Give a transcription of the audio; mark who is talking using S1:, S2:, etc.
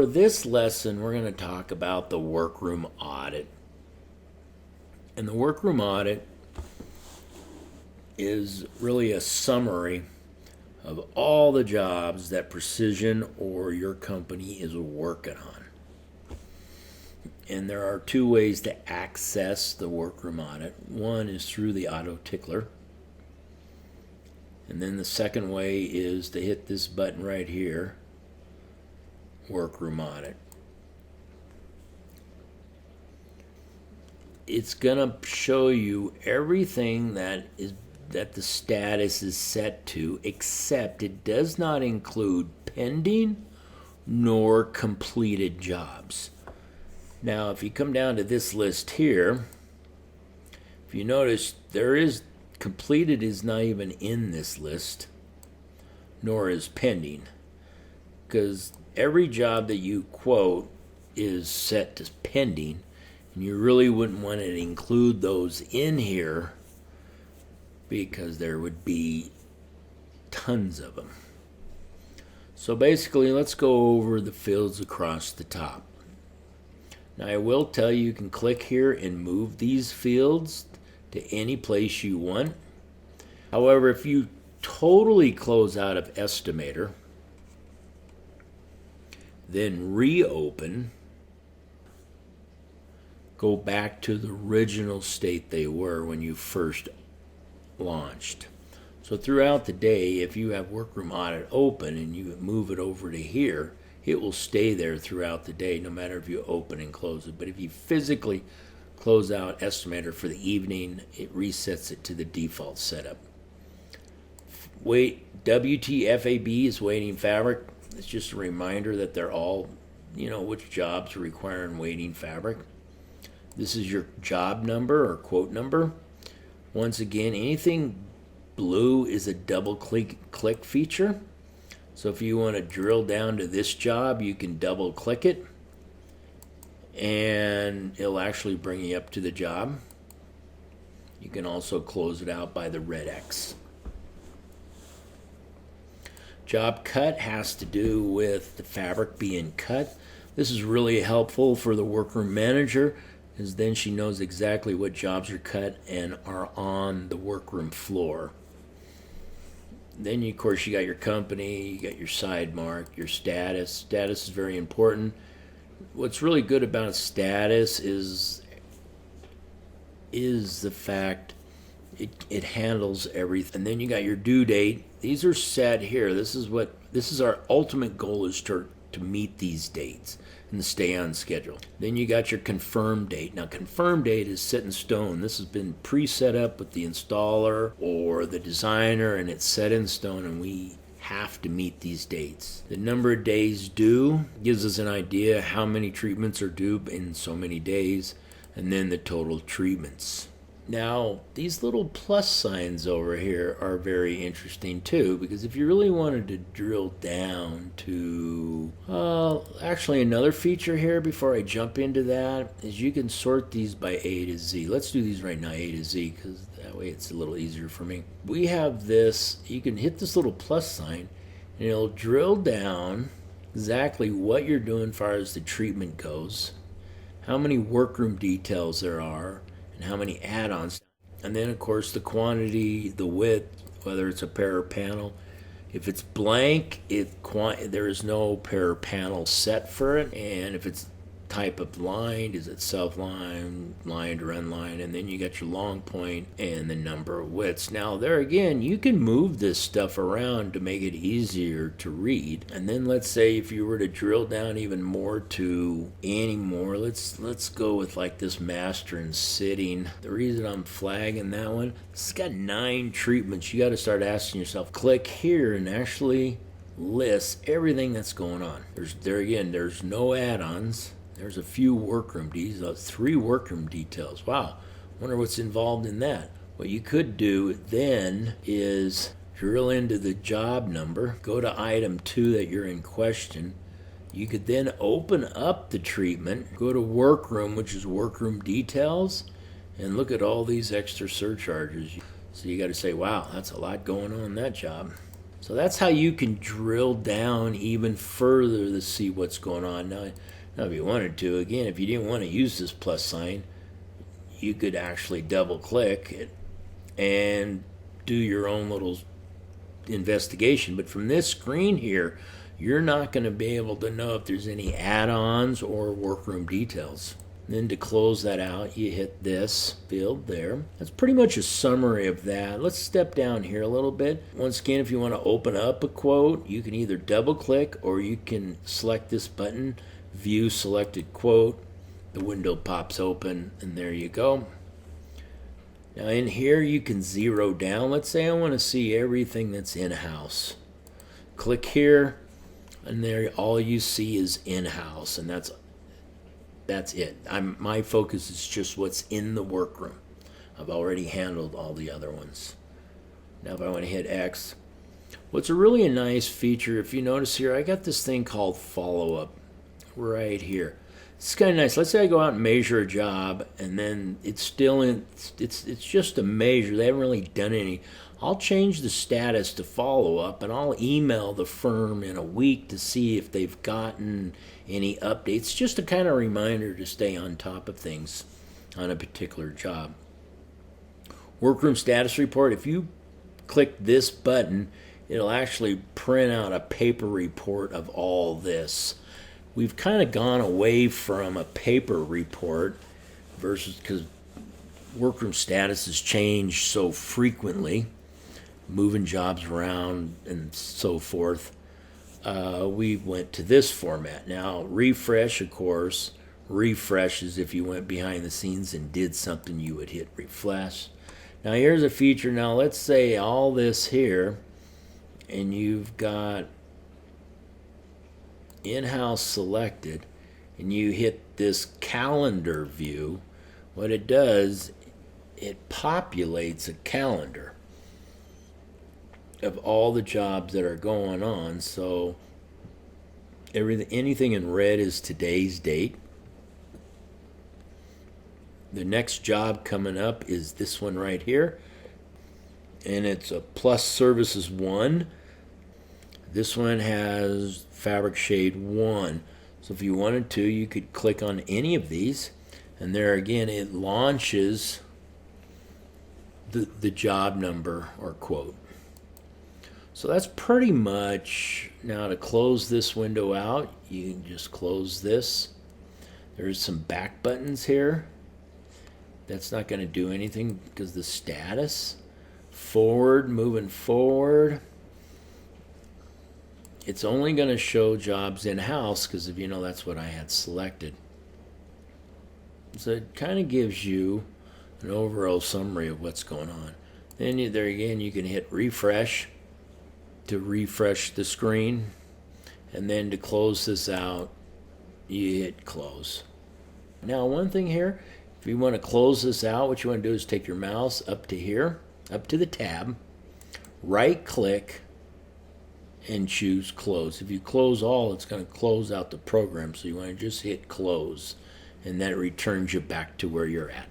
S1: for this lesson, we're going to talk about the workroom audit. And the workroom audit is really a summary of all the jobs that Precision or your company is working on. And there are two ways to access the workroom audit. One is through the auto tickler. And then the second way is to hit this button right here, Workroom Audit. It's going to show you everything that the status is set to, except it does not include pending nor completed jobs. Now, if you come down to this list here, if you notice, completed is not even in this list, nor is pending, because every job that you quote is set to pending, and you really wouldn't want to include those in here because there would be tons of them. So basically, let's go over the fields across the top. Now, I will tell you can click here and move these fields to any place you want. However, if you totally close out of Estimator, then reopen, go back to the original state they were when you first launched. So throughout the day, if you have Workroom Audit open and you move it over to here, it will stay there throughout the day, no matter if you open and close it. But if you physically close out Estimator for the evening, it resets it to the default setup. WTFAB is waiting fabric. It's just a reminder that they're all, which jobs are requiring waiting fabric. This is your job number or quote number. Once again, anything blue is a double click feature. So if you want to drill down to this job, you can double click it and it'll actually bring you up to the job. You can also close it out by the red X. Job cut has to do with the fabric being cut. This is really helpful for the workroom manager, because then she knows exactly what jobs are cut and are on the workroom floor. Then, of course, you got your company, you got your side mark, your status. Status is very important. What's really good about status is the fact it handles everything. And then you got your due date. These are set here. This is our ultimate goal, is to meet these dates and to stay on schedule. Then you got your confirmed date. Now, confirmed date is set in stone. This has been pre-set up with the installer or the designer, and it's set in stone, and we have to meet these dates. The number of days due gives us an idea how many treatments are due in so many days, and then the total treatments. Now, these little plus signs over here are very interesting too, because if you really wanted to drill down to, actually another feature here before I jump into that is you can sort these by A to Z. Let's do these right now, A to Z, because that way it's a little easier for me. We have this, you can hit this little plus sign and it'll drill down exactly what you're doing as far as the treatment goes, how many workroom details there are, and how many add-ons, and then of course the quantity, the width, whether it's a pair or panel. If it's blank, there is no pair or panel set for it, and if it's type of lined, is it self-lined, lined or unlined, and then you got your long point and the number of widths. Now there again, you can move this stuff around to make it easier to read. And then let's say if you were to drill down even more to any more, let's go with like this master and sitting. The reason I'm flagging that one, it's got 9 treatments. You got to start asking yourself, click here and actually list everything that's going on. There's no add-ons. There's a few workroom details, 3 workroom details. Wow, wonder what's involved in that. What you could do then is drill into the job number, go to item 2 that you're in question. You could then open up the treatment, go to workroom, which is workroom details, and look at all these extra surcharges. So you got to say, wow, that's a lot going on in that job. So So that's how you can drill down even further to see what's going on. Now if you wanted to, again, if you didn't want to use this plus sign, you could actually double click it and do your own little investigation. But from this screen here, you're not going to be able to know if there's any add-ons or workroom details. Then to close that out, you hit this field there. That's pretty much a summary of that. Let's step down here a little bit. Once again, if you want to open up a quote, you can either double click or you can select this button, View Selected Quote. The window pops open and there you go. Now in here you can zero down. Let's say I want to see everything that's in-house. Click here and there all you see is in-house, and that's it. My focus is just what's in the workroom. I've already handled all the other ones. Now if I want to hit X, what's a really nice feature, if you notice here, I got this thing called follow-up right here. It's kind of nice. Let's say I go out and measure a job, and then it's still in. It's just a measure. They haven't really done any. I'll change the status to follow up, and I'll email the firm in a week to see if they've gotten any updates. Just a kind of reminder to stay on top of things on a particular job. Workroom status report. If you click this button, it'll actually print out a paper report of all this. We've kind of gone away from a paper report versus, because workroom status has changed so frequently, moving jobs around and so forth. We went to this format. Now, refresh, of course, refresh is if you went behind the scenes and did something, you would hit refresh. Now, here's a feature. Now, let's say all this here, and you've got in-house selected, and you hit this calendar view. What it does, it populates a calendar of all the jobs that are going on. So anything in red is today's date. The next job coming up is this one right here, and it's a plus services 1. This one has fabric shade 1. So if you wanted to, you could click on any of these, and there again it launches the job number or quote. So that's pretty much. Now to close this window out, you can just close this. There's some back buttons here. That's not going to do anything because the status. Forward, moving forward. It's only going to show jobs in-house because, if you know, that's what I had selected. So it kind of gives you an overall summary of what's going on. Then there again, you can hit refresh to refresh the screen, and then to close this out, you hit close. Now, one thing here, if you want to close this out, what you want to do is take your mouse up to here, up to the tab, right click, and choose close. If you close all, it's going to close out the program, so you want to just hit close, and that returns you back to where you're at.